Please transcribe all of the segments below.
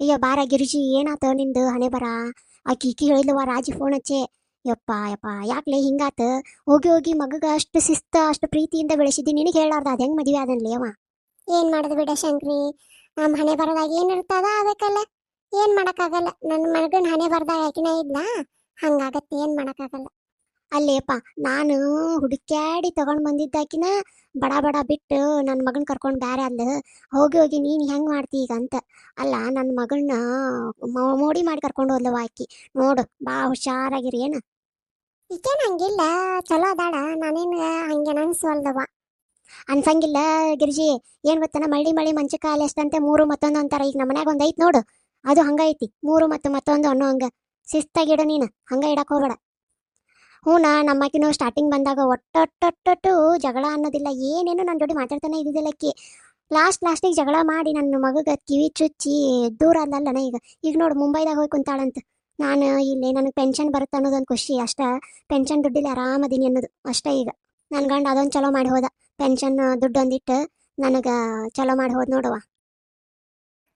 ಅಯ್ಯ ಬಾರ ಗಿರಿಜಿ ಏನಾತ ನಿಂದು ಹಣೆ ಬರ ಆಕಿ ಹೇಳಿದ್ಲವ ರಾಜಿ ಫೋನ್ ಹಚ್ಚೆ. ಯಪ್ಪ ಯಪ್ಪ ಯಾಕ್ಲೆ ಹಿಂಗಾತ. ಹೋಗಿ ಹೋಗಿ ಮಗಗ ಅಷ್ಟು ಶಿಸ್ತ ಅಷ್ಟು ಪ್ರೀತಿಯಿಂದ ಬೆಳೆಸಿದ್ದಿ, ನಿನಗೆ ಹೇಳಾರ್ದ ಅದ ಹೆಂಗ್ ಮದುವೆ ಆದನ್ಲಿ ಅವ. ಏನ್ ಮಾಡೋದು ಬಿಡ ಶಂಕ್ರಿ, ನಮ್ಮ ಹಣೆ ಬರದಾಗ ಏನಿರ್ತದ ಅದಕ್ಕಲ್ಲ. ಏನ್ ಮಾಡಕ್ಕಾಗಲ್ಲ, ನನ್ನ ಮಗನ ಹಣೆ ಬರದಾಗ ಆಕಿನ ಇದ್ಲ, ಹಂಗಾಗತ್ತೆ, ಏನ್ ಮಾಡಕ್ಕಾಗಲ್ಲ. ಅಲ್ಲೇಪ್ಪ ನಾನು ಹುಡುಕ್ಯಾಡಿ ತಗೊಂಡ್ ಬಂದಿದ್ದಾಕಿನ ಬಡ ಬಡ ಬಿಟ್ಟು ನನ್ನ ಮಗನ್ ಕರ್ಕೊಂಡು ಬ್ಯಾರೆ ಅಲ್ಲ. ಹೋಗಿ ಹೋಗಿ ನೀನು ಹೆಂಗ್ ಮಾಡ್ತಿ ಈಗ ಅಂತ. ಅಲ್ಲ ನನ್ನ ಮಗಳನ್ನ ಮೋಡಿ ಮಾಡಿ ಕರ್ಕೊಂಡು ಹೋದ್ಲವ ಆಕಿ. ನೋಡು ಬಾ ಹುಷಾರಾಗಿರಿ ಏನ. ಈಕೇನ್ ಹಂಗಿಲ್ಲ, ಚಲೋ ಅದಾಳ, ನಾನೇನ್ ಹಂಗೇನ ಅನ್ಸವಲ್ದವ. ಅನ್ಸಂಗಿಲ್ಲ ಗಿರಿಜಿ. ಏನ್ ಗೊತ್ತನ, ಮಳ್ಳಿ ಮಳಿ ಮಂಚ ಕಾಲ ಎಷ್ಟಂತೆ ಮೂರು ಮತ್ತೊಂದು ಅಂತಾರ. ಈಗ ನಮ್ಮ ಮನ್ಯಾಗ ಒಂದ್ ಐತ್ ನೋಡು, ಅದು ಹಂಗ ಐತಿ. ಮೂರು ಮತ್ತು ಮತ್ತೊಂದು ಅನ್ನೋ ಹಂಗ ಶಿಸ್ತಾಗಿಡ ನೀನು, ಹಂಗ ಇಡಕ್ ಹೋಗ್ಬೇಡ. ಹೂನಾ ನಮ್ಮಕಿನೂ ಸ್ಟಾರ್ಟಿಂಗ್ ಬಂದಾಗ ಒಟ್ಟೊಟ್ಟೊಟ್ಟು ಜಗಳ ಅನ್ನೋದಿಲ್ಲ, ಏನೇನು ನನ್ನ ಜೋಡಿ ಮಾತಾಡ್ತಾನೆ ಇದ್ದಿದ್ದಿಲ್ಲ ಅಕ್ಕಿ. ಲಾಸ್ಟಿಗೆ ಜಗಳ ಮಾಡಿ ನನ್ನ ಮಗಗ ಕಿವಿ ಚುಚ್ಚಿ ದೂರ ಅಲ್ಲನ. ಈಗ ನೋಡು ಮುಂಬೈದಾಗ ಹೋಗಿ ಕುಂತಾಳಂತ. ನಾನು ಇಲ್ಲಿ ನನಗೆ ಪೆನ್ಷನ್ ಬರುತ್ತೆ ಅನ್ನೋದೊಂದು ಖುಷಿ ಅಷ್ಟ. ಪೆನ್ಷನ್ ದುಡ್ಡಿಲ್ಲ ಆರಾಮದೀನಿ ಅನ್ನೋದು ಅಷ್ಟೇ. ಈಗ ನನ್ನ ಗಂಡ ಅದೊಂದು ಚಲೋ ಮಾಡಿ ಹೋದ, ಪೆನ್ಷನ್ ದುಡ್ಡು ಒಂದಿಟ್ಟು ನನಗೆ ಚಲೋ ಮಾಡಿ ಹೋದ್ ನೋಡುವ.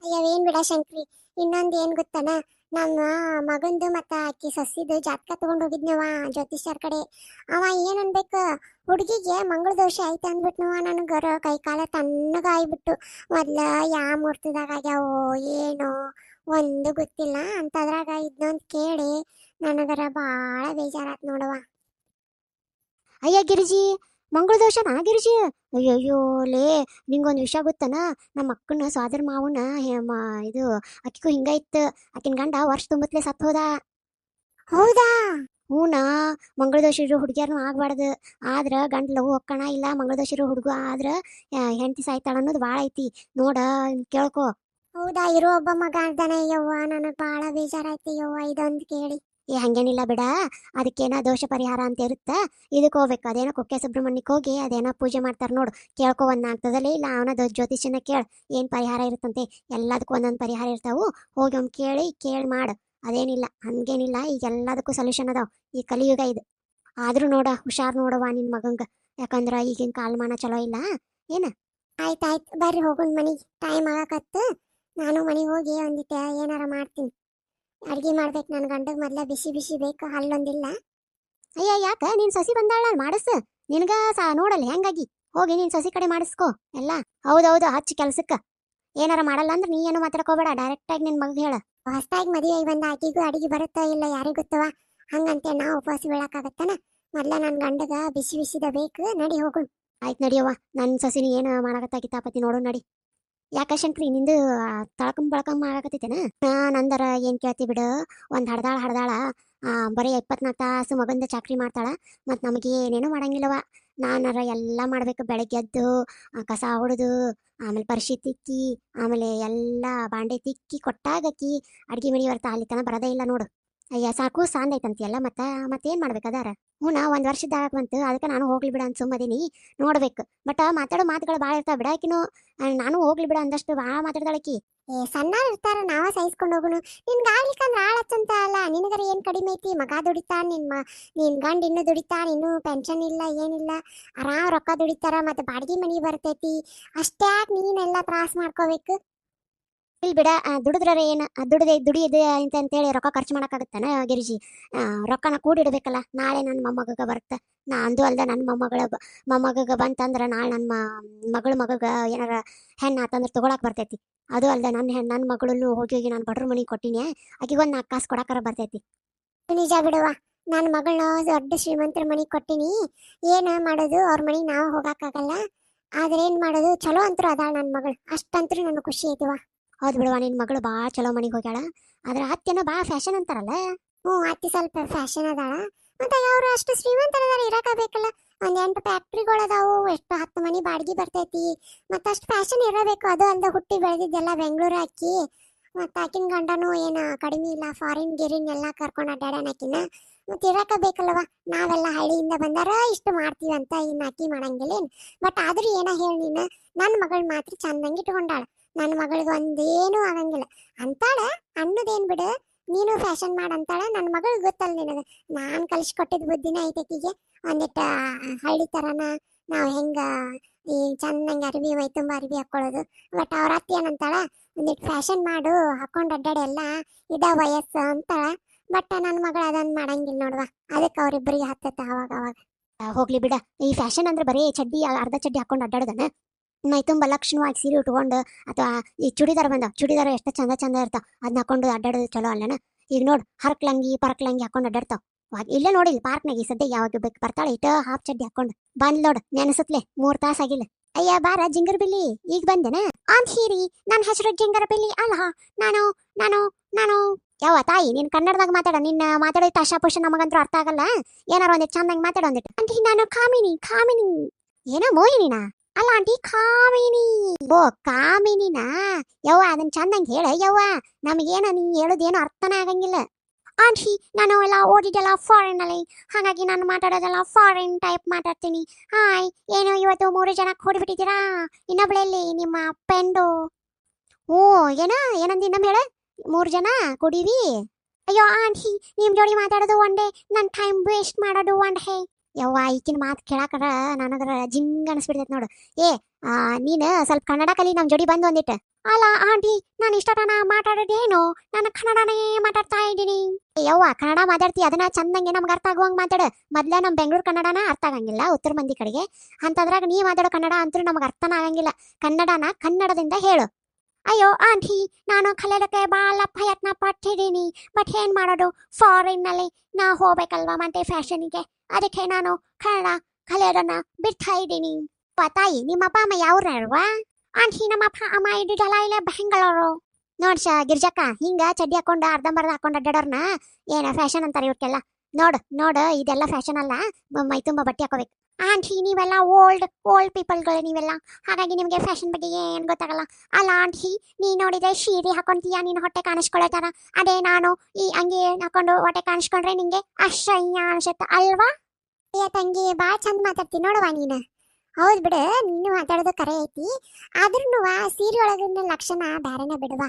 ಅಯ್ಯವೇನ್ ಬಿಡ ಶಂಕ್ರಿ, ಇನ್ನೊಂದ್ ಏನ್ ಗೊತ್ತನ, ನಮ್ಮ ಮಗಂದು ಮತ್ತ ಅಕ್ಕಿ ಸಸಿದು ಜಾತಕ ತಗೊಂಡ್ ಹೋಗಿದ್ನವ ಜ್ಯೋತಿಷ್ಯರ ಕಡೆ. ಅವ ಏನ್ ಅನ್ಬೇಕ, ಹುಡುಗಿಗೆ ಮಂಗಳ ದೋಷ ಐತೆ ಅಂದ್ಬಿಟ್ನವ. ನನಗರ ಕೈ ಕಾಲ ತಣ್ಣಗ ಆಗ್ಬಿಟ್ಟು, ಮೊದ್ಲ ಯಾ ಮುಹೂರ್ತದಾಗ ಆಗ್ಯಾವೋ ಏನೋ ಒಂದು ಗೊತ್ತಿಲ್ಲ ಅಂತದ್ರಾಗ ಇದ್ನೊಂದ್ ಕೇಳಿ ನನಗರ ಬಾಳ ಬೇಜಾರಾತ್ ನೋಡವ. ಅಯ್ಯ ಗಿರಿಜಿ, ಮಂಗಳ ದೋಷನಾ ಗಿರಿಜಿ? ಅಯ್ಯಯ್ಯೋ ಲೇ, ನಿಂಗೊಂದು ವಿಷಯ ಗೊತ್ತನ? ನಮ್ಮ ಅಕ್ಕನ ಸೋದರ ಮಾವನ ಇದು ಅಕ್ಕಿಗೂ ಹಿಂಗ ಇತ್ತು. ಆಕಿನ ಗಂಡ ವರ್ಷ ತುಂಬತ್ಲೆ ಸತ್ ಹೋದ. ಹೌದಾ? ಹೂನಾ, ಮಂಗಳ ದೋಷ ಇರೋ ಹುಡುಗಿಯರ್ನು ಆಗ್ಬಾರ್ದು. ಆದ್ರ ಗಂಡ ಲವ್ ಒಕ್ಕಣ ಇಲ್ಲ, ಮಂಗಳ ದೋಷ ಇರೋ ಹುಡುಗ ಆದ್ರ ಹೆಂಡತಿ ಸಾಯ್ತಾಳ ಅನ್ನೋದು ಭಾಳ ಐತಿ ನೋಡ, ಕೇಳ್ಕೊ. ಹೌದಾ? ಇರೋ ಒಬ್ಬ ಮಗ ಅರ್ಧನ ಯವ್ವ, ನನಗ್ ಬಾಳ ಬೇಜಾರಾಯ್ತು ಯವ್ವ ಇದೊಂದ್ ಕೇಳಿ. ಹಂಗೇನಿಲ್ಲ ಬಿಡ, ಅದಕ್ಕೇನ ದೋಷ ಪರಿಹಾರ ಅಂತ ಇರುತ್ತ. ಇದಕ್ಕೆ ಹೋಗ್ಬೇಕು, ಅದೇನೋ ಕುಕ್ಕೆ ಸುಬ್ರಹ್ಮಣ್ಯಕ್ಕೆ ಹೋಗಿ ಅದೇನೋ ಪೂಜೆ ಮಾಡ್ತಾರ ನೋಡು, ಕೇಳ್ಕೊ. ಒಂದ್ ಆಗ್ತದಲ್ಲಿ ಇಲ್ಲ ಅವನ ಜ್ಯೋತಿಷ್ಯನ ಕೇಳ ಏನ್ ಪರಿಹಾರ ಇರುತ್ತಂತೆ. ಎಲ್ಲದಕ್ಕೂ ಒಂದೊಂದು ಪರಿಹಾರ ಇರ್ತಾವು, ಹೋಗಿ ಒಮ್ಮೆ ಕೇಳಿ ಮಾಡು. ಅದೇನಿಲ್ಲ, ಹಂಗೇನಿಲ್ಲ, ಈಗ ಎಲ್ಲದಕ್ಕೂ ಸೊಲ್ಯೂಷನ್ ಅದಾವ. ಈ ಕಲಿಯುಗ ಇದು. ಆದ್ರೂ ನೋಡ ಹುಷಾರ್ ನೋಡವ ನಿನ್ ಮಗಂಗ, ಯಾಕಂದ್ರ ಈಗಿನ ಕಾಲಮಾನ ಚಲೋ ಇಲ್ಲ ಏನ. ಆಯ್ತಾಯ್ತು ಬರ್ರಿ ಹೋಗುನ್ ಮನಿಗೆ, ಟೈಮ್ ಆಗಕತ್ತು. ನಾನು ಮನೆಗೆ ಹೋಗಿ ಒಂದಿಟ್ಟು ಏನಾರ ಮಾಡ್ತೀನಿ. ಅಡ್ಗೆ ಮಾಡ್ಬೇಕು, ನನ್ನ ಗಂಡಗ್ ಮೊದ್ಲ ಬಿಸಿ ಬಿಸಿ ಬೇಕು, ಹಲ್ಲೊಂದಿಲ್ಲ. ಅಯ್ಯ ಯಾಕ, ನಿನ್ ಸಸಿ ಬಂದಾಳ ಮಾಡಿಸ್. ನಿನಗ ನೋಡಲ್ಲ ಹೆಂಗಾಗಿ, ಹೋಗಿ ನಿನ್ ಸಸಿ ಕಡೆ ಮಾಡಿಸ್ಕೊ ಎಲ್ಲ. ಹೌದೌದು, ಹಚ್ಚಿ ಕೆಲ್ಸಕ್ಕ. ಏನಾರ ಮಾಡಲ್ಲ ಅಂದ್ರೆ ನೀ ಏನು ಮಾತಾಡ್ಕೋಬೇಡ, ಡೈರೆಕ್ಟ್ ಆಗಿ ನಿನ್ ಮಗ ಹೇಳ. ಹೊಸದಾಗಿ ಮದುವೆ ಬಂದ ಆಕಿಗೂ ಅಡಿಗೆ ಬರುತ್ತಾ ಇಲ್ಲ ಯಾರಿಗ್ ಗೊತ್ತವ. ಹಂಗಂತೆ ನಾ ಉಪವಾಸ ಬೀಳಕ್ಕಾಗತ್ತನ. ಮೊದ್ಲ ನನ್ನ ಗಂಡಗ ಬಿಸಿ ಬಿಸಿದ ಬೇಕು, ನಡಿ ಹೋಗುನ್. ಆಯ್ತು ನಡಿಯವ್ವ, ನನ್ನ ಸಸಿನ ಏನು ಮಾಡಕತ್ತ ಕಿತಾಪತಿ ನೋಡು ನಡಿ. ಯಾಕ ಶಂಕ್ರಿ, ನಿಂದು ಬಳಕಂಬ ಆಗಕತ್ತೈತೇನ? ನಂದರ ಏನ್ ಕೇಳ್ತಿ ಬಿಡು. ಒಂದ್ ಹಡ್ದಾಳ ಬರೀ 24 ತಾಸು ಮಗಂದ ಚಾಕ್ರಿ ಮಾಡ್ತಾಳ. ಮತ್ ನಮಗೆ ಏನೇನು ಮಾಡಂಗಿಲ್ಲವ. ನಾನರ ಎಲ್ಲ ಮಾಡ್ಬೇಕು, ಬೆಳಗ್ಗೆ ಎದ್ದು ಕಸ ಹೊಡೆದು, ಆಮೇಲೆ ಪರಿಶಿ ತಿಕ್ಕಿ, ಆಮೇಲೆ ಎಲ್ಲ ಬಾಂಡೆ ತಿಕ್ಕಿ ಕೊಟ್ಟಾಗಕ್ಕಿ ಅಡ್ಗೆ ಮನಿ ಬರ್ತಾ ಅಲ್ಲಿ ತನ ಬರದೇ ಇಲ್ಲ ನೋಡು. ಅಯ್ಯ ಸಾಕು ಸಾಂದೈತಂತಿಯಲ್ಲ, ಮತ್ತೇನ್ ಮಾಡ್ಬೇಕಾದಾರ. ಹೂನಾ, ಒಂದ್ ವರ್ಷದ ಬಂತು, ಅದಕ್ಕೆ ನಾನು ಹೋಗ್ಲಿ ಬಿಡ ಅಂತ ಸುಮ್ಮದೀನಿ. ನೋಡ್ಬೇಕು, ಬಟ್ ಮಾತಾಡೋ ಮಾತುಗಳು ಭಾಳ ಇರ್ತಾವ ಬಿಡಾಕಿನು. ನಾನು ಹೋಗ್ಲಿ ಬಿಡ ಅಂದಷ್ಟು ಭಾಳ ಮಾತಾಡ್ದಾಳಕಿ. ಸಣ್ಣಾರ್ ಇರ್ತಾರ, ನಾವ ಸಹಿಸ್ಕೊಂಡು ಹೋಗುನು. ನಿನ್ಗಾಗ್ಲಿಕ್ಕಂದ್ರ ಆಳತ್ತಂತ ಅಲ್ಲ, ನಿನಗರ ಏನ್ ಕಡಿಮೆ ಐತಿ? ಮಗ ದುಡಿತಾನ, ನಿನ್ ಗಂಡ ಇನ್ನು ದುಡಿತಾನ, ಇನ್ನು ಪೆನ್ಷನ್ ಇಲ್ಲ ಏನಿಲ್ಲ, ಆರಾಮ್ ರೊಕ್ಕ ದುಡಿತಾರ, ಮತ್ತೆ ಬಾಡಿಗೆ ಮನಿ ಬರ್ತೈತಿ. ಅಷ್ಟ್ಯಾಕ್ ನೀನೆಲ್ಲ ತ್ರಾಸ ಮಾಡ್ಕೋಬೇಕು? ಇಲ್ಲಿ ಬಿಡ, ದುಡಿದ್ರ ಏನು, ದುಡಿಯದು ಅಂತೇಳಿ ರೊಕ್ಕ ಖರ್ಚು ಮಾಡಕ್ಕಾಗತ್ತಾನ ಗಿರಿಜಿ? ರೊಕ್ಕನ ಕೂಡಿಡ್ಬೇಕಲ್ಲ. ನಾಳೆ ನನ್ನ ಮೊಮ್ಮಗ ಬರುತ್ತೆ, ನಾ ಅಂದು ಅಲ್ದ ನನ್ನ ಮೊಮ್ಮಗ ಬಂತಂದ್ರ ನಾಳೆ ನನ್ನ ಮಗಗ ಏನಾರ ಹೆಣ್ಣು ಆತಂದ್ರೆ ತಗೊಳಕ್ ಬರ್ತೈತಿ. ಅದು ಅಲ್ದ ನನ್ನ ಮಗಳಲ್ಲೂ ಹೋಗಿ ನಾನು ಬಡ್ರ ಮನೆಗೆ ಕೊಟ್ಟಿನಿ, ಆಕಿಗೆ ಒಂದು 4 ಕಾಸು ಕೊಡಾಕರ ಬರ್ತೈತಿ. ನಿಜ ಬಿಡುವ, ನನ್ನ ಮಗಳನ್ನ ದೊಡ್ಡ ಶ್ರೀಮಂತರ ಮನಿಗೆ ಕೊಟ್ಟಿನಿ. ಏನ ಮಾಡೋದು, ಅವ್ರ ಮನಿಗೆ ನಾವು ಹೋಗಕ್ಕಾಗಲ್ಲ. ಆದ್ರೆ ಏನ್ ಮಾಡೋದು, ಚಲೋ ಅಂತೂ ಅದಾಳ ನನ್ನ ಮಗಳು, ಅಷ್ಟಂತೂ ನನಗೆ ಖುಷಿ ಐತಿವ. ಹೌದು ಬಿಡುವ, ನಿನ್ನ ಮಗಳು ಭಾಳ ಚಲೋ ಮನೆಗೆ ಹೋಗ್ಯಾಳ. ಆದ್ರೆ ಅತ್ತೆನೋ ಭಾಳ ಫ್ಯಾಷನ್ ಅಂತಾರಲ್ಲ. ಅತ್ತಿ ಸ್ವಲ್ಪ ಫ್ಯಾಷನ್ ಅದಾಳ, ಮತ್ತೆ ಅವ್ರು ಅಷ್ಟು ಶ್ರೀಮಂತರದಾರ, ಇರಕಬೇಕಲ್ಲ. ಒಂದ್ 8 ಫ್ಯಾಕ್ಟ್ರಿಗಳು ಅದಾವು, ಎಷ್ಟು 10 ಮನಿ ಬಾಡಿಗೆ ಬರ್ತೈತಿ, ಮತ್ತಷ್ಟು ಫ್ಯಾಷನ್ ಇರಬೇಕು. ಅದು ಅಲ್ದ ಹುಟ್ಟಿ ಬೆಳೆದಿದ್ದೆಲ್ಲ ಬೆಂಗಳೂರು ಅಕ್ಕಿ. ಮತ್ತ ಆಕಿನ ಗಂಡನು ಏನ ಕಡಿಮೆ ಇಲ್ಲ, ಫಾರಿನ್ ಗಿರಿನ್ ಎಲ್ಲ ಕರ್ಕೊಂಡು ಅಡ್ಡಾಡನ ಆಕಿನ. ಮತ್ತೆ ಇರಕಬೇಕಲ್ವ, ನಾವೆಲ್ಲ ಹಳ್ಳಿಯಿಂದ ಬಂದಾರ ಇಷ್ಟು ಮಾಡ್ತೀವಿ ಅಂತ ಇನ್ನು ಅಕ್ಕಿ ಮಾಡಂಗಿಲ್ಲ ಏನ್. ಬಟ್ ಆದ್ರೂ ಏನ ಹೇಳಿ ನೀನು, ನನ್ನ ಮಗಳು ಮಾತ್ರ ಚಂದಂಗಿ ಇಟ್ಕೊಂಡಾಳ. ನನ್ನ ಮಗಳಿಗೆ ಒಂದೇನು ಆಗಂಗಿಲ್ಲ ಅಂತಾಳ. ಅನ್ನೋದೇನ್ ಬಿಡು, ನೀನು ಫ್ಯಾಷನ್ ಮಾಡಂತಾಳ. ನನ್ನ ಮಗಳಿಗೆ ಗೊತ್ತಲ್ಲ ನಿನಗೆ, ನಾನ್ ಕಲಿಸ್ಕೊಟ್ಟಿದ್ ಬುದ್ಧಿನ ಐತೆ ಆಕಿಗೆ. ಒಂದಿಟ್ಟು ಹಳ್ಳಿ ತರನ ನಾವು ಹೆಂಗ ಈ ಚಂದಂಗೆ ಅರ್ಬಿ ಮೈ ತುಂಬ ಅರ್ಬಿ ಹಾಕೊಳ್ಳೋದು. ಬಟ್ ಅವ್ರ ಅತ್ತಿ ಏನಂತಾಳ, ಒಂದಿಟ್ಟು ಫ್ಯಾಷನ್ ಮಾಡು, ಹಾಕೊಂಡು ಅಡ್ಡಾಡಿ ಎಲ್ಲ ಇದ ವಯಸ್ಸು ಅಂತಾಳ. ಬಟ್ ನನ್ನ ಮಗಳು ಅದನ್ನ ಮಾಡಂಗಿಲ್ಲ ನೋಡ್ವಾ, ಅದಕ್ಕೆ ಅವ್ರಿಬ್ಬರಿಗೆ ಹತ್ತತ್ತ ಅವಾಗ ಅವಾಗ. ಹೋಗ್ಲಿ ಬಿಡ, ಈ ಫ್ಯಾಷನ್ ಅಂದ್ರೆ ಬರೀ ಚಡ್ಡಿ ಅರ್ಧ ಚಡ್ಡಿ ಹಾಕೊಂಡು ಅಡ್ಡಾಡೋದನ? ಮೈ ತುಂಬ ಲಕ್ಷಣವಾಗಿ ಸೀರೆ ಉಟ್ಕೊಂಡು ಅಥವಾ ಈ ಚೂಡಿದಾರ ಚೂಡಿದಾರ ಎಷ್ಟು ಚಂದ ಚಂದ ಇರ್ತಾವ, ಅದನ್ನ ಹಾಕೊಂಡು ಅಡ್ಡಾಡೋದು ಚಲೋ ಅಲ್ಲನ? ಈಗ ನೋಡ್ ಹರಕ್ಲಂಗಿ ಪರಕ್ಲಂಗಿ ಹಾಕೊಂಡು ಅಡ್ಡಾಡ್ತಾವ. ಇಲ್ಲೇ ನೋಡಿಲ್ಲ ಪಾರ್ಕ್ನಾಗ ಈ ಸದ್ಯ ಯಾವಾಗ ಬೇಕು ಬರ್ತಾಳೆ ಇಟ ಹಾಫ್ ಚಡ್ಡಿ ಹಾಕೊಂಡು ಬಂದ್ ನೋಡ್ ನೆನಸತ್ಲೆ 3 ತಾಸ ಆಗಿಲ್ಲ. ಅಯ್ಯ ಬಾರ ಜಿಂಗರ್ ಬಿಲ್ಲಿ, ಈಗ ಬಂದೆನ? ಅಂತ ಹೀರಿ, ನನ್ನ ಹೆಸರು ಜಿಂಗರ ಬಿಲ್ಲಿ ಅಲ್ಲ. ನಾನು ನಾನು ನಾನು ಯಾವ ತಾಯಿ ನೀನ್ ಕನ್ನಡದಾಗ ಮಾತಾಡ, ನಿನ್ನ ಮಾತಾಡೋ ತಾಶಾ ಪುಷ ನಮಗಂತೂ ಅರ್ಥ ಆಗಲ್ಲ. ಏನಾರ ಒಂದಿಟ್ಟು ಚಂದಂಗೆ ಮಾತಾಡೋ ಒಂದಿಟ್ಟು. ಆಂಟಿ ನಾನು ಕಾಮಿನಿ. ಏನೋ ಮೋಹಿನಿನಾ? ಅಲ್ಲ ಆಂಟಿ, ಕಾಮಿನಿ. ಓ ಕಾಮಿನಿನಾ? ಯವ್ವ ಅದನ್ನ ಚಂದಂಗೆ ಹೇಳ ಯವ್ವ, ನಮಗೇನ ನೀ ಹೇಳೋದೇನು ಅರ್ಥನೇ ಆಗಂಗಿಲ್ಲ. ಆಂಟಿ ನಾನು ಎಲ್ಲ ಓದಿದ್ದೆಲ್ಲ ಫಾರಿನ್ ಅಲ್ಲಿ, ಹಾಗಾಗಿ ನಾನು ಮಾತಾಡೋದೆಲ್ಲ ಫಾರಿನ್ ಟೈಪ್ ಮಾತಾಡ್ತೀನಿ. ಹಾಯ್, ಏನು ಇವತ್ತು 3 ಜನ ಕೂಡಿಬಿಟ್ಟಿದ್ದೀರಾ? ಇನ್ನೊಬ್ಳೆಲ್ಲಿ ನಿಮ್ಮ ಪೆಂಡು? ಹ್ಞೂ ಏನಂದಿ ಇನ್ನೊಮ್ಮೆ ಹೇಳ? 3 ಜನ ಕುಡೀವಿ? ಅಯ್ಯೋ ಆಂಟಿ, ನಿಮ್ ಜೋಡಿ ಮಾತಾಡೋದು ಒನ್ ಡೇ, ನನ್ನ ಟೈಮ್ ವೇಸ್ಟ್ ಮಾಡೋದು ಒನ್ ಡೇ. ಯವ್ವ ಈಕಿನ ಮಾತು ಕೇಳಾಕರ ನನಗರ ಜಿಂಗ್ ಅನಿಸ್ಬಿಡ್ತೈತೆ ನೋಡು. ನೀನು ಸ್ವಲ್ಪ ಕನ್ನಡ ಕಲಿ ನಮ್ಮ ಜೋಡಿ ಬಂದು ಒಂದಿಟ್ಟು. ಅಲ್ಲ ಆಂಟಿ, ನಾನು ಇಷ್ಟತನ ಮಾತಾಡೋದೇನು, ನಾನು ಕನ್ನಡನೇ ಮಾತಾಡ್ತಾ ಇದ್ದೀನಿ. ಯವ್ವ ಕನ್ನಡ ಮಾತಾಡ್ತಿ, ಅದನ್ನ ಚಂದಂಗೆ ನಮ್ಗೆ ಅರ್ಥ ಆಗುವಂಗೆ ಮಾತಾಡು. ಮೊದ್ಲ ನಮ್ಮ ಬೆಂಗಳೂರು ಕನ್ನಡನ ಅರ್ಥ ಆಗಂಗಿಲ್ಲ ಉತ್ತರ ಮಂದಿ ಕಡೆಗೆ, ಅಂತದ್ರಾಗ ನೀ ಮಾತಾಡೋ ಕನ್ನಡ ಅಂತೂ ನಮಗೆ ಅರ್ಥನ ಆಗಂಗಿಲ್ಲ. ಕನ್ನಡನ ಕನ್ನಡದಿಂದ ಹೇಳು. ಅಯ್ಯೋ ಆಂಟಿ, ನಾನು ಕಲಿಯೋದಕ್ಕೆ ಭಾಳ ಪ್ರಯತ್ನ ಪಟ್ಟಿದ್ದೀನಿ. ಬಟ್ ಏನ್ ಮಾಡೋದು, ಫಾರಿನ್ ನಲ್ಲಿ ನಾ ಹೋಗ್ಬೇಕಲ್ವಾ ಮತ್ತೆ ಫ್ಯಾಷನ್ಗೆ, ಅದಕ್ಕೆ ನಾನು ಕನ್ನಡ ಕಲಿಯೋದನ್ನ ಬಿಡ್ತಾ ಇದ್ದೀನಿ. ತಾಯಿ ನಿಮ್ಮ ಅಪ್ಪ ಅಮ್ಮ ಯಾವ್ರಲ್ವಾ? ಆಂಟಿ ನಮ್ಮ ಅಪ್ಪ ಅಮ್ಮ ಇದ್ದಿದ್ದೆಲ್ಲ ಇಲ್ಲೇ ಬೆಂಗಳೂರು. ನೋಡ್ಸ ಗಿರ್ಜಕ್ಕ, ಹಿಂಗ ಚಡ್ಡಿ ಹಾಕೊಂಡು ಅರ್ಧಂಬರ್ಧ ಹಾಕೊಂಡು ಅಡ್ಡಾಡೋರ್ನ ಏನ ಫ್ಯಾಷನ್ ಅಂತಾರೆ ಇವ್ರಿಗೆಲ್ಲ. ನೋಡು ಇದೆಲ್ಲ ಫ್ಯಾಷನ್ ಅಲ್ಲ, ಮೈ ತುಂಬ ಬಟ್ಟೆ ಹಾಕೋಬೇಕು. ಆಂಟಿ ನೀವೆಲ್ಲ ಓಲ್ಡ್ ಪೀಪಲ್ಗಳು ನೀವೆಲ್ಲ, ಹಾಗಾಗಿ ನಿಮಗೆ ಫ್ಯಾಷನ್ ಬಗ್ಗೆ ಏನ್ ಗೊತ್ತಾಗಲ್ಲ. ಅಲ್ಲ ಆಂಟಿ, ನೀ ನೋಡಿದ್ರೆ ಸೀರೆ ಹಾಕೊಂತೀಯ, ನೀನು ಹೊಟ್ಟೆ ಕಾಣಿಸ್ಕೊಳ್ಳೋ ತರ. ಅದೇ ನಾನು ಈ ಅಂಗಿ ಹಾಕೊಂಡು ಹೊಟ್ಟೆ ಕಾಣಿಸ್ಕೊಂಡ್ರೆ ನಿಂಗೆ ಅಸಹ್ಯ ಅನ್ಸುತ್ತೆ ಅಲ್ವಾ? ಏ ತಂಗಿ, ಭಾಳ ಚಂದ ಮಾತಾಡ್ತೀನಿ ನೋಡುವ ನೀನು. ಹೌದು ಬಿಡು, ನೀನು ಮಾತಾಡೋದು ಕರೆ ಐತಿ. ಆದ್ರೂ ಸೀರೆ ಒಳಗಿನ ಲಕ್ಷಣ ಬ್ಯಾರೆನ ಬಿಡುವ.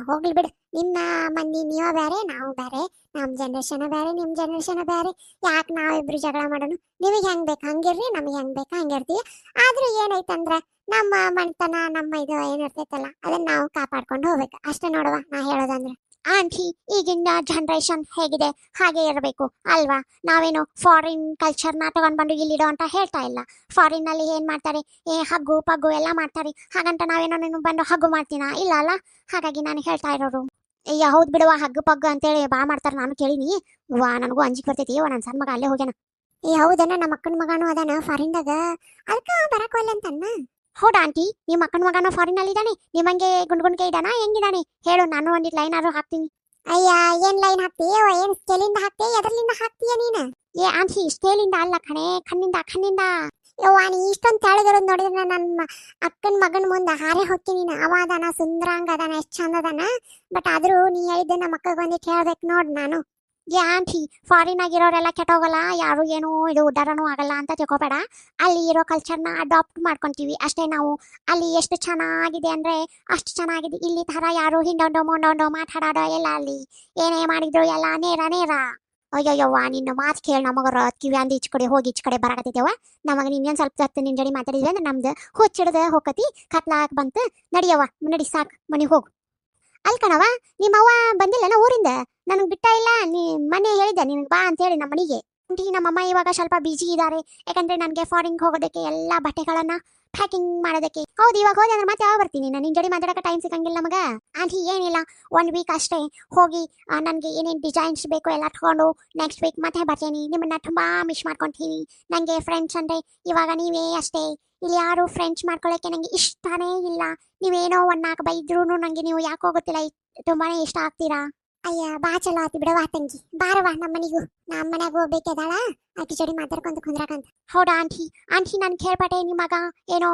ಹೋಗ್ಲಿ ಬಿಡು, ನಿಮ್ಮ ಮಂದಿ ನೀವ ಬೇರೆ, ನಾವು ಬೇರೆ. ನಮ್ಮ ಜನರೇಷನ್ ಬೇರೆ, ನಿಮ್ಮ ಜನರೇಷನ್ ಬೇರೆ. ಯಾಕೆ ನಾವಿಬ್ರು ಜಗಳ ಮಾಡೋಣ? ನಿಮಗೆ ಹೆಂಗ್ ಬೇಕು ಹಂಗಿರ್ರಿ, ನಮಗೆ ಹೆಂಗ್ ಬೇಕು ಹಂಗಿರ್ತೀವಿ. ಆದ್ರೂ ಏನೈತಂದ್ರ ನಮ್ಮ ಮಣ್ತನ, ನಮ್ಮ ಇದು ಏನಿರ್ತೈತಲ್ಲ ಅದನ್ನ ನಾವು ಕಾಪಾಡ್ಕೊಂಡು ಹೋಗ್ಬೇಕು ಅಷ್ಟೇ ನೋಡುವ ನಾ ಹೇಳೋದಂದ್ರೆ. ಆಂಟಿ, ಈಗಿನ ಜನರೇಷನ್ ಹೇಗಿದೆ ಹಾಗೆ ಇರಬೇಕು ಅಲ್ವಾ? ನಾವೇನು ಫಾರಿನ್ ಕಲ್ಚರ್ನ ತಗೊಂಡ್ಬಂದು ಇಲ್ಲಿಡೋ ಅಂತ ಹೇಳ್ತಾ ಇಲ್ಲ. ಫಾರಿನ್ ನಲ್ಲಿ ಏನ್ ಮಾಡ್ತಾರೆ, ಹಗ್ಗು ಪಗ್ಗು ಎಲ್ಲ ಮಾಡ್ತಾರೆ. ಹಾಗಂತ ನಾವೇನೋ ನೀನು ಬಂದು ಹಗ್ಗು ಮಾಡ್ತೀನ? ಇಲ್ಲ ಅಲ್ಲ. ಹಾಗಾಗಿ ನಾನು ಹೇಳ್ತಾ ಇರೋರು. ಹೌದ್ ಬಿಡುವ, ಹಗ್ಗು ಪಗ್ಗು ಅಂತೇಳಿ ಬಾ ಮಾಡ್ತಾರ, ನಾನು ಕೇಳಿನಿ. ನನಗೂ ಅಂಜಿಕ್ ಬರ್ತೈತಿ. ನನ್ನ ಸಣ್ಣ ಮಗ ಅಲ್ಲೇ ಹೋಗ್ಯಾನ. ಹೌದನ, ನಮ್ಮ ಅಕ್ಕನ ಮಗನು ಅದಾನ ಫಾರಿನ್ದಾಗ, ಅದಕ್ಕ ಬರಕೋಲ್ಲ ಅಂತನ್ನ. ಹೌದಾ ಆಂಟಿ, ನಿಮ್ಮ ಅಕ್ಕನ ಮಗನ ಫಾರಿನ್ ಅಲ್ಲಿ ಇದ್ದಾನೆ? ನಿಮ್ಮಂಗೆ ಗುಂಡ್ಗುಂಡ್ಗೆ ಇದ್ದಾನ? ಹೆಂಗಿದ್ದಾನೆ ಹೇಳು, ನಾನು ಒಂದಿಟ್ಟು ಲೈನ್ ಆದ್ರೂ ಹಾಕ್ತೀನಿ. ಅಯ್ಯ, ಏನ್ ಲೈನ್ ಹಾಕ್ತೀಯ? ಏನ್ ಸ್ಕೇಲಿಂದ ಹಾಕ್ತೀಯ? ಎದರ್ಲಿಂದ ಹಾಕ್ತೀಯ ನೀನು? ಆಂಟಿ ಸ್ಕೇಲಿಂದ ಅಲ್ಲ ಕಣೆ, ಕಣ್ಣಿಂದ. ಯವ್ವ, ನೀ ಇಷ್ಟೊಂದು ತೆಳಗಿರೋದು ನೋಡಿದ್ರೆ ನನ್ನ ಅಕ್ಕನ ಮಗನ ಮುಂದೆ ಹಾರೆ ಹೋಗ್ತೀನಿ ನೀನು. ಅವ ಅದಾನ, ಸುಂದ್ರಾಂಗ ಅದಾನ, ಎಷ್ಟು ಚಂದ ಅದಾನ. ಬಟ್ ಆದ್ರೂ ನೀ ಹೇಳಿದ್ದೆ ನಮ್ಮ ಅಕ್ಕಗೆ ಬಂದಿಟ್ಟು ಹೇಳ್ಬೇಕು ನೋಡ್ ನಾನು. ಆಂಟಿ, ಫಾರಿನ್ ಆಗಿರೋರೆಲ್ಲ ಕೆಟ್ಟೋಗಲ್ಲ, ಯಾರು ಏನು ಇದು ಉದ್ದಾರನೂ ಆಗಲ್ಲ ಅಂತ ತಿಳ್ಕೊಬೇಡ. ಅಲ್ಲಿ ಇರೋ ಕಲ್ಚರ್ನ ಅಡಾಪ್ಟ್ ಮಾಡ್ಕೊಂತೀವಿ ಅಷ್ಟೇ ನಾವು. ಅಲ್ಲಿ ಎಷ್ಟು ಚೆನ್ನಾಗಿದೆ ಅಂದ್ರೆ ಅಷ್ಟು ಚೆನ್ನಾಗಿದೆ. ಇಲ್ಲಿ ತರ ಯಾರು ಹಿಂಡೊಂಡು ಮುಂಡೊಂಡು ಮಾತಾಡೋದು ಎಲ್ಲ. ಅಲ್ಲಿ ಏನೇ ಮಾಡಿದ್ರು ಎಲ್ಲ ನೇರ. ಅಯ್ಯಯ್ಯವ್ವ, ನಿನ್ನ ಮಾತು ಕೇಳಿ ನಮಗರ ಕಿವಿ ಅಂದು ಈಚ್ ಕಡೆ ಹೋಗಿ ಈಚ್ ಕಡೆ ಬರಾಕತ್ತೈತೆವ. ನಮಗೆ ನಿನ್ನೇನು ಸ್ವಲ್ಪ ಹೊತ್ತು ನಿನ್ನ ಜಡಿ ಮಾತಾಡಿದ್ವಿ ಅಂದ್ರೆ ನಮ್ದು ಹುಚ್ಚಿಡ್ದ ಹೋಗತಿ, ಕತ್ಲಾಕ್ ಬಂತು. ನಡಿಯವ್ವ, ನಡಿ ಸಾಕು, ಮನೆಗೆ ಹೋಗು. ಅಲ್ಕಣವ, ನಿಮ್ಮವ್ವ ಬಂದಿಲ್ಲನ ಊರಿಂದ? ನನಗೆ ಬಿಟ್ಟ ಇಲ್ಲ. ನೀ ಮನೆ ಹೇಳಿದ್ದೆ ನಿನಗೆ ಬಾ ಅಂತ ಹೇಳಿ ನಮ್ಮ ಮನೆಗೆ. ಆಂಟಿ, ನಮ್ಮಮ್ಮ ಇವಾಗ ಸ್ವಲ್ಪ ಬಿಜಿ ಇದ್ದಾರೆ, ಯಾಕಂದ್ರೆ ನನಗೆ ಫಾರಿನ್ಗೆ ಹೋಗೋದಕ್ಕೆ ಎಲ್ಲ ಬಟ್ಟೆಗಳನ್ನ ಪ್ಯಾಕಿಂಗ್ ಮಾಡೋದಕ್ಕೆ. ಹೌದು, ಇವಾಗ ಹೋದೆ ಅಂದ್ರೆ ಮತ್ತೆ ಯಾವಾಗ ಬರ್ತೀನಿ? ನಾನು ನಿನ್ನ ಜಡಿ ಮಾತಾಡೋಕೆ ಟೈಮ್ ಸಿಗಂಗಿಲ್ಲ ನಮಗ. ಆಂಟಿ ಏನಿಲ್ಲ, 1 ವೀಕ್ ಅಷ್ಟೇ ಹೋಗಿ ನನಗೆ ಏನೇನು ಡಿಸೈನ್ಸ್ ಬೇಕು ಎಲ್ಲ ತಗೊಂಡು ನೆಕ್ಸ್ಟ್ ವೀಕ್ ಮತ್ತೆ ಬರ್ತೀನಿ. ನಿಮ್ಮನ್ನ ತುಂಬಾ ಮಿಸ್ ಮಾಡ್ಕೊತೀನಿ. ನನಗೆ ಫ್ರೆಂಡ್ಸ್ ಅಂದ್ರೆ ಇವಾಗ ನೀವೇ ಅಷ್ಟೇ. ಇಲ್ಲಿ ಯಾರು ಫ್ರೆಂಡ್ಸ್ ಮಾಡ್ಕೊಳ್ಳೋಕೆ ನಂಗೆ ಇಷ್ಟನೇ ಇಲ್ಲ. ನೀವೇನೋ 1-4 ಬೈದ್ರೂ ನಂಗೆ ನೀವು ಯಾಕೆ ಹೋಗುತ್ತಿಲ್ಲ, ತುಂಬಾನೇ ಇಷ್ಟ ಆಗ್ತೀರಾ. ಅಯ್ಯ, ಬಾ ಚಲೋ ಆತಿ ಬಿಡವಾ ತಂಗಿ, ಬಾರವಾ ನಮ್ಮ ಮನೆಗೂ. ನಮ್ಮ ಮನೆಗೂ ಹೋಗ್ಬೇಕದಾಳ, ಆಕಿ ಜೋಡಿ ಮಾತಾಡ್ಕೊಂತ ಕುಂದ್ರಾಕಂತ. ಹೌದಾ ಆಂಟಿ? ನಾನು ಕೇಳ್ಪಟ್ಟೆ ನಿಮ್ಮ ಮಗ ಏನೋ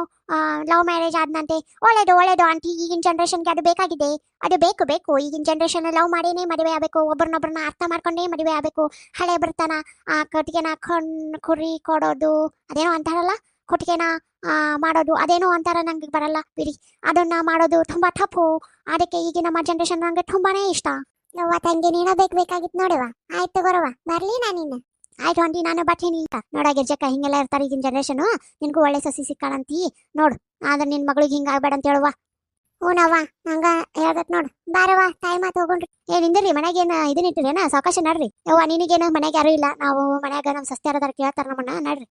ಲವ್ ಮ್ಯಾರೇಜ್ ಆದ್ನಂತೆ. ಒಳ್ಳೇದು ಆಂಟಿ, ಈಗಿನ ಜನರೇಷನ್ಗೆ ಅದು ಬೇಕಾಗಿದೆ. ಅದು ಬೇಕು. ಈಗಿನ ಜನರೇಷನ್ ಲವ್ ಮಾಡೇನೆ ಮದುವೆ ಆಗಬೇಕು, ಒಬ್ಬರನ್ನೊಬ್ಬರನ್ನ ಅರ್ಥ ಮಾಡ್ಕೊಂಡೇ ಮದುವೆ ಆಗಬೇಕು. ಹಳೆ ಬರ್ತಾನ ಕಟ್ಟಿಗೆನ ಕುರಿ ಕೊಡೋದು ಅದೇನೋ ಅಂತಾರಲ್ಲ, ಕೊಟ್ಟಿಗೆನ ಮಾಡೋದು ಅದೇನೋ ಅಂತಾರ, ನಂಗೆ ಬರಲ್ಲ ಬಿಡಿ. ಅದನ್ನ ಮಾಡೋದು ತುಂಬಾ ತಪ್ಪು. ಅದಕ್ಕೆ ಈಗಿನ ನಮ್ಮ ಜನರೇಷನ್ ನಂಗೆ ತುಂಬಾನೇ ಇಷ್ಟ. ಯವ್ವ ತಂಗಿ, ನೀನ ಬೇಕಾಗಿತ್ತು ನೋಡುವ. ಆಯ್ತು ತಗೋರವ, ಬರ್ಲಿ ನಾನಿನ್ನ. ಆಯ್ತು ಆಂಟಿ ನಾನು ಬಟ್ಟೇನಿ ನೋಡ ಗಿರ್ಜಕ್ಕ ಹಿಂಗೆಲ್ಲ ಇರ್ತಾರ ಈಗಿನ ಜನರೇಷನ್ ನಿನ್ಗೂ ಒಳ್ಳೆ ಸಸಿ ಸಿಕ್ಕಾಳಂತಿ ನೋಡು ಆದ್ರೆ ನಿನ್ ಮಗಳಿಗೆ ಹಿಂಗ ಆಗ್ಬೇಡ ಅಂತ ಹೇಳುವ ಹ್ಞೂನವ್ವ ಹಂಗ ಹೇಳ್ಬೇಕು ನೋಡು ಬಾರವ್ವ ತಾಯಿ ಮಾತು ಹೋಗೋಣ್ರಿ. ಏ ನಿಂದಿರ್ರಿ ಮನೆಗೇನ ಇದನ್ನ ಇಟ್ಟಿರೇನ ಸಾವಕಾಶ ನಡ್ರಿ ಯವ್ವ ನಿನಗೇನು ಮನೆಗೆ ಯಾರು ಇಲ್ಲ ನಾವು ಮನ್ಯಾಗ ನಮ್ ಸಸ್ತ್ಯಾರದಾರ ಕೇಳ್ತಾರ ನಮ್ಮನ್ನ ನಡ್ರಿ